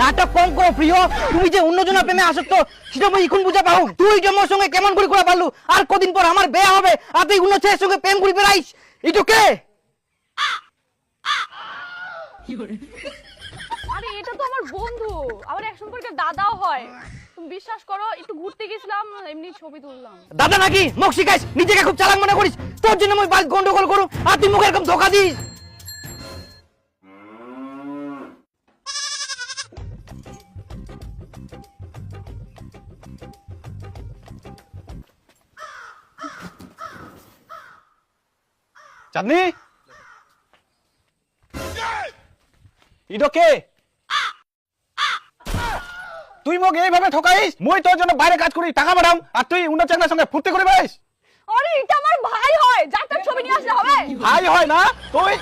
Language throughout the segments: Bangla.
নাটক কম করো প্রিয়, তুমি যে অন্যজনের প্রেমে আসক্ত সেটা আমি এখন বুঝা পাও। তুই যে মোর সঙ্গে কেমন করে করা পারলু, আর কদিন পর আমার বিয়ে হবে আর তুই অন্য ছেলের সঙ্গে প্রেম করি বেড়াইস, এটা কে? আরে এটা তো আমার বন্ধু, আমার এক সম্পর্কে দাদাও হয়। তুমি বিশ্বাস করো, একটু ঘুরতে গেছিলাম, এমনি ছবি তুললাম। দাদা নাকি মুখ শিখাইস, নিজেকে খুব চালাক মনে করিস, তোর জন্য আমি বাস গন্ডগোল করুম আর তুই মুখে এরকম ধোকা দিস। চাঁদনি, ইডো কে? তুই মোক এইভাবে ঠকাইস? মই তোর জন্য বাইরে কাজ করি, টাকা পাঠাম, আর তুই অন্য ছেলের সঙ্গে ফুর্তি করে বেড়াইস? আরে এটা আমার ভাই হয়, যার তার ছবি নিয়ে আসলে হবে? ভাই হয় না তুই?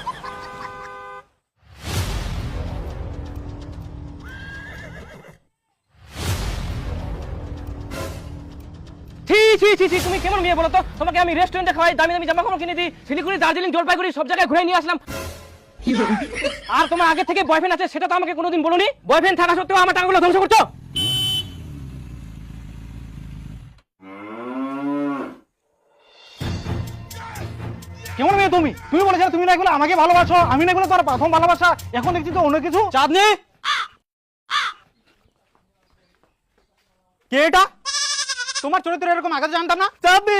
ছি ছি ছি ছি, তুমি কেমন মেয়ে বলো তো? তোমাকে আমি রেস্টুরেন্টে খাওয়াই, দামি দামি জামা কাপড় কিনে দিই, শিলিগুড়ি, দার্জিলিং, জলপাইগুড়ি সব জায়গায় ঘুরে নিয়ে আসলাম। আর তোমার আগে থেকে বয়ফ্রেন্ড আছে সেটা তো আমাকে কোনোদিন বলোনি। বয়ফ্রেন্ড থাকা সত্ত্বেও আমার টাকাগুলো ধ্বংস করছো। কেমন মেয়ে তুমি? তুমি বলেছিলে তুমি না এগুলো আমাকে ভালোবাসো, আমি না এগুলো তোর প্রথম ভালোবাসা, এখন দেখছি তো অন্য কিছু। চাঁদনি, কে এটা? তোমার চরিত্র এরকম আগে জানতাম না। চাঁদনি,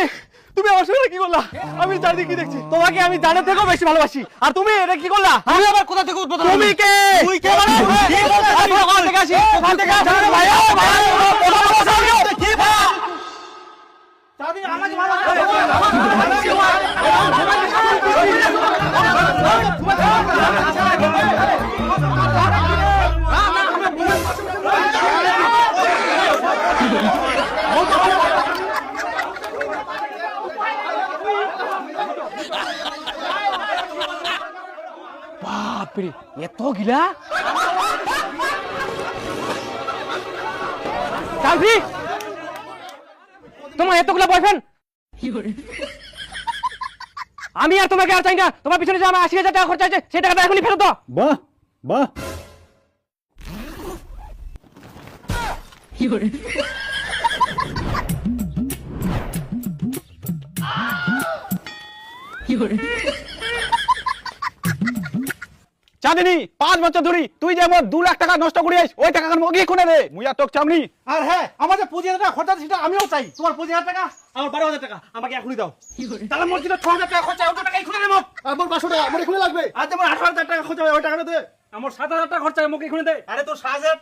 তুমি আমার সঙ্গে কি করলা? আমি চাঁদনি কি দেখছি, তোমাকে আমি জানের থেকেও বেশি ভালোবাসি, আর তুমি এটা কি করলা? আমি আবার কোথা থেকে উদ্বোধন? তুমি কে? তুই কে মানে? কি বলছিস? আমি ওখান থেকে আসি, ওখান থেকে আসি। ভাই ভাই কি ভাই? চাঁদনি আমাকে বাপরে, এত গিলা? চালভি, তোমার এতগুলা বয়ফ্রেন্ড? আমি আর তোমাকে আর চাই না। তোমার পিছনে যে আমার ৮০,০০০ টাকা খরচা আছে সেই টাকাটা এখনই ফেরত দাও। বাহ বাহ, চাঁদিনী ৫ বছর ধরে তুই যে আমার ২ লাখ টাকা নষ্ট করিস, ওই টাকা মগিয়ে কোনে রে মুইয়া তোক চামনি। আর হ্যাঁ, আমার যে ২৫,০০০ টাকা খরচা সেটা আমিও চাই। তোমার ২৫,০০০ টাকা, আমার ১২,০০০ টাকা আমাকে এখনই দাও। তাহলে মোট যেটা ৬,০০০ টাকা খরচা, ওই টাকা এখনই নেব। আমার ৫০০ টাকা আমার এখনই লাগবে। আর তোমার ১৮,০০০ টাকা খরচা, ওই টাকাটা দে। আমার ৭,০০০ টাকা খরচা আমাকে এখনই দে। আরে তোর ৭,০০০